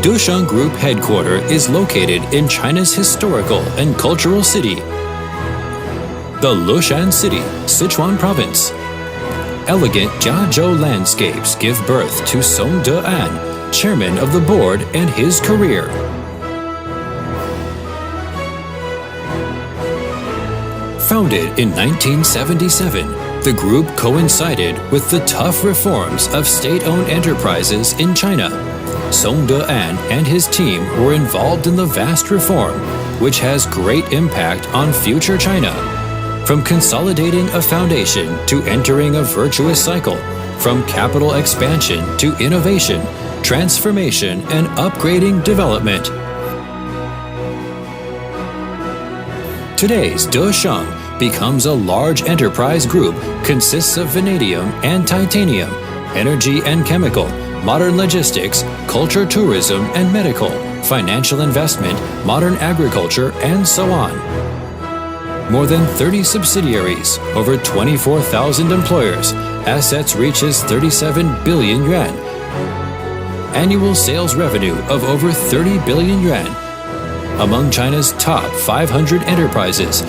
Desheng Group headquarters is located in China's historical and cultural city, the Lushan City, Sichuan Province. Elegant Jiazhou landscapes give birth to Song De-an, chairman of the board, and his career. Founded in 1977, the group coincided with the tough reforms of state-owned enterprises in China. Song De-an and his team were involved in the vast reform, which has great impact on future China. From consolidating a foundation to entering a virtuous cycle, from capital expansion to innovation, transformation, and upgrading development. Today's Desheng becomes a large enterprise group, consists of vanadium and titanium, energy and chemical, modern logistics, culture, tourism, and medical, financial investment, modern agriculture, and so on. More than 30 subsidiaries, over 24,000 employers, assets reaches 37 billion yuan. Annual sales revenue of over 30 billion yuan. Among China's top 500 enterprises,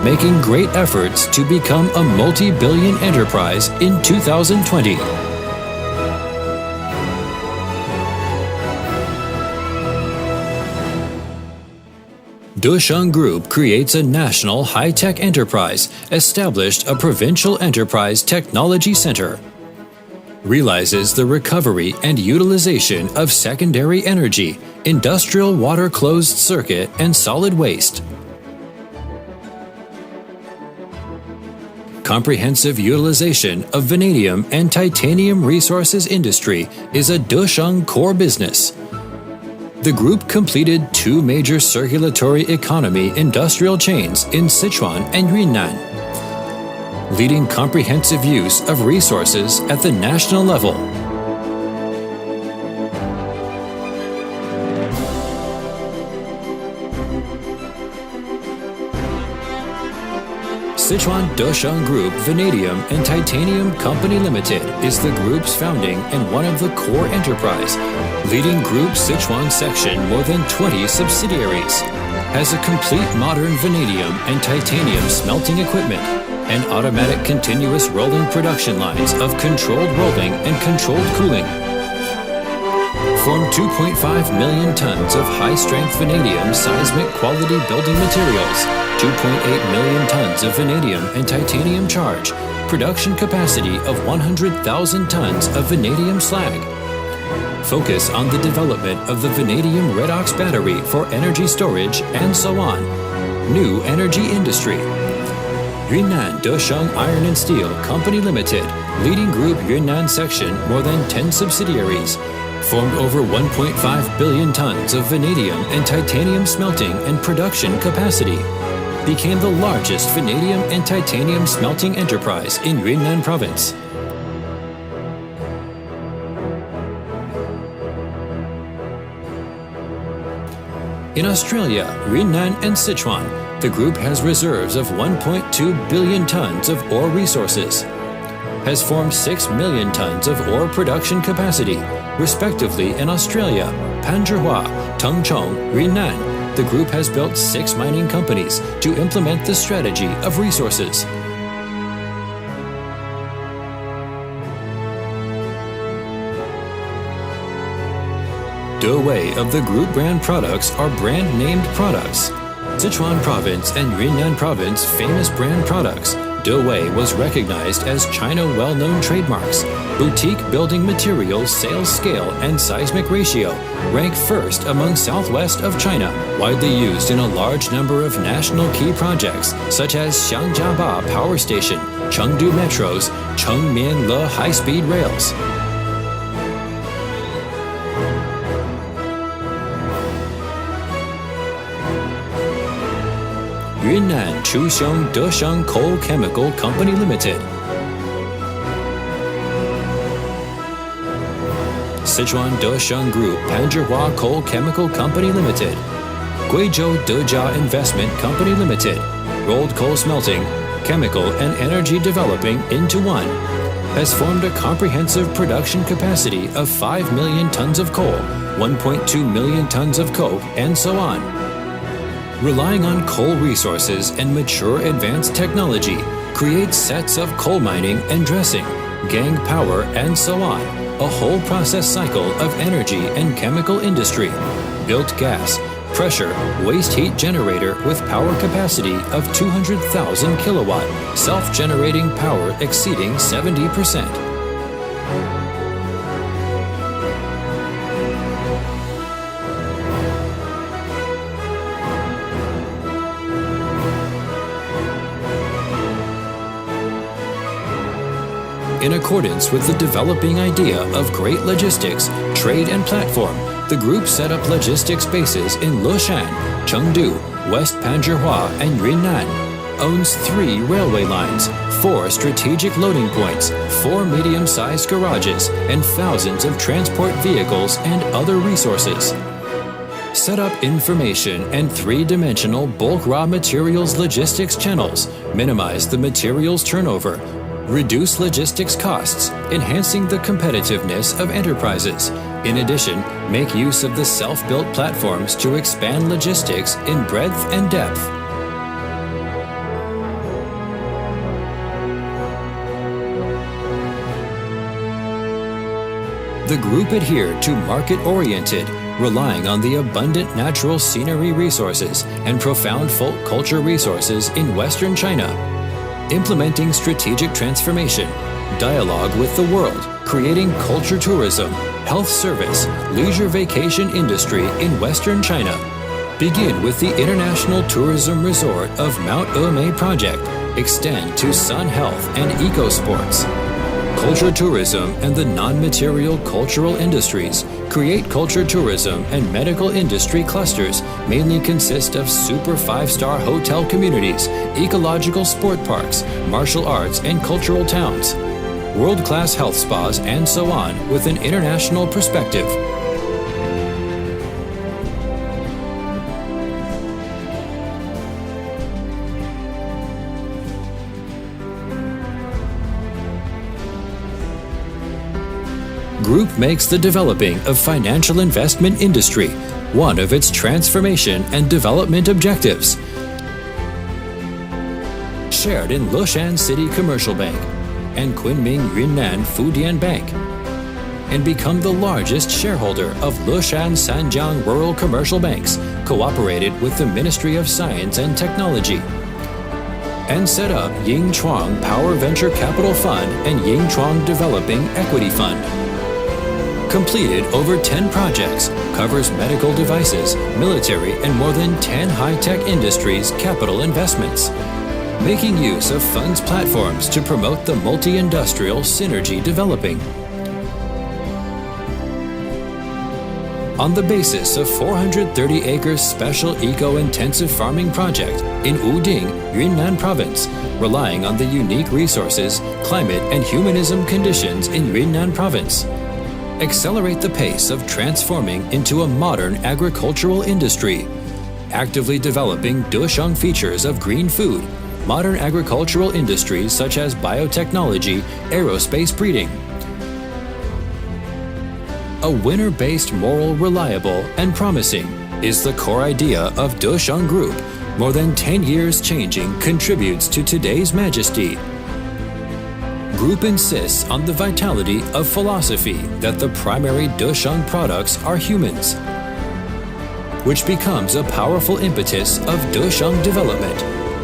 making great efforts to become a multi-billion enterprise in 2020. Desheng Group creates a national high-tech enterprise, established a provincial enterprise technology center, realizes the recovery and utilization of secondary energy, industrial water closed circuit, and solid waste. Comprehensive utilization of vanadium and titanium resources industry is a Desheng core business. The group completed 2 major circulatory economy industrial chains in Sichuan and Yunnan, leading comprehensive use of resources at the national level. Sichuan Desheng Group Vanadium and Titanium Company Limited is the group's founding and one of the core enterprise, leading group Sichuan section more than 20 subsidiaries, has a complete modern vanadium and titanium smelting equipment, and automatic continuous rolling production lines of controlled rolling and controlled cooling. Form 2.5 million tons of high-strength vanadium seismic quality building materials, 2.8 million tons of vanadium and titanium charge, production capacity of 100,000 tons of vanadium slag. Focus on the development of the vanadium redox battery for energy storage, and so on. New energy industry. Yunnan Desheng Iron and Steel Company Limited, leading group Yunnan section, more than 10 subsidiaries, formed over 1.5 billion tons of vanadium and titanium smelting and production capacity, became the largest vanadium and titanium smelting enterprise in Yunnan province. In Australia, Yunnan and Sichuan, the group has reserves of 1.2 billion tons of ore resources, has formed 6 million tons of ore production capacity, respectively in Australia, Panzhihua, Tengchong, Yunnan. The group has built 6 mining companies to implement the strategy of resources. Dewey of the group brand products are brand-named products. Sichuan Province and Yunnan Province famous brand products. Dewey was recognized as China well-known trademarks. Boutique building materials sales scale and seismic ratio rank first among southwest of China, widely used in a large number of national key projects such as Xiangjiaba Power Station, Chengdu Metros, Chengmian-Le high-speed rails. Yunnan Chuxiong Desheng Coal Chemical Company Limited. Sichuan Desheng Group Panzhihua Coal Chemical Company Limited. Guizhou Dejia Investment Company Limited. Rolled coal smelting, chemical and energy developing into one. has formed a comprehensive production capacity of 5 million tons of coal, 1.2 million tons of coke, and so on. Relying on coal resources and mature advanced technology creates sets of coal mining and dressing, gang power, and so on, a whole process cycle of energy and chemical industry, built gas, pressure, waste heat generator with power capacity of 200,000 kilowatt, self-generating power exceeding 70%. In accordance with the developing idea of great logistics, trade and platform, the group set up logistics bases in Lushan, Chengdu, West Panzhihua, and Yunnan, owns 3 railway lines, 4 strategic loading points, 4 medium-sized garages, and thousands of transport vehicles and other resources. Set up information and 3-dimensional bulk raw materials logistics channels, minimize the materials turnover, reduce logistics costs, enhancing the competitiveness of enterprises. In addition, make use of the self-built platforms to expand logistics in breadth and depth. The group adhered to market-oriented, relying on the abundant natural scenery resources and profound folk culture resources in Western China, implementing strategic transformation, dialogue with the world, creating culture tourism, health service, leisure vacation industry in Western China. Begin with the International Tourism Resort of Mount Emei project, extend to Sun Health and Eco Sports. Culture tourism and the non-material cultural industries create culture tourism and medical industry clusters mainly consist of super 5-star hotel communities, ecological sport parks, martial arts and cultural towns, world-class health spas, and so on with an international perspective. Group makes the developing of financial investment industry one of its transformation and development objectives. Shared in Lushan City Commercial Bank and Kunming Yunnan Fudian Bank, and become the largest shareholder of Lushan Sanjiang Rural Commercial Banks, cooperated with the Ministry of Science and Technology, and set up Yingchuang Power Venture Capital Fund and Yingchuang Developing Equity Fund. Completed over 10 projects, covers medical devices, military, and more than 10 high-tech industries capital investments, making use of funds platforms to promote the multi-industrial synergy developing. On the basis of 430 acres special eco-intensive farming project in Wuding, Yunnan Province, relying on the unique resources, climate, and humanism conditions in Yunnan Province. Accelerate the pace of transforming into a modern agricultural industry, actively developing Desheng features of green food, modern agricultural industries such as biotechnology, aerospace breeding. A winner-based, moral, reliable, and promising is the core idea of Desheng Group. More than 10 years changing contributes to today's majesty. Group insists on the vitality of philosophy that the primary Desheng products are humans, which becomes a powerful impetus of Desheng development.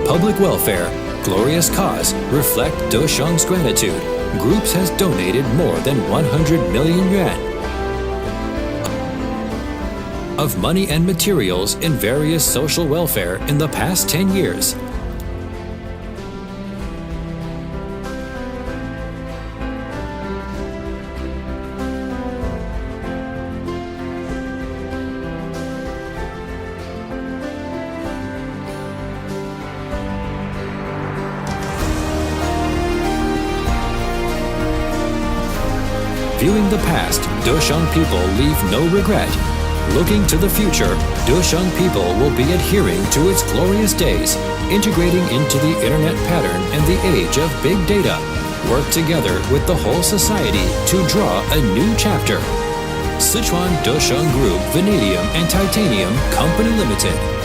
Public welfare, glorious cause reflect Desheng's gratitude. Groups has donated more than 100 million yuan of money and materials in various social welfare in the past 10 years. Viewing the past, Desheng people leave no regret. Looking to the future, Desheng people will be adhering to its glorious days, integrating into the internet pattern and the age of big data. work together with the whole society to draw a new chapter. Sichuan Desheng Group Vanadium and Titanium Company Limited.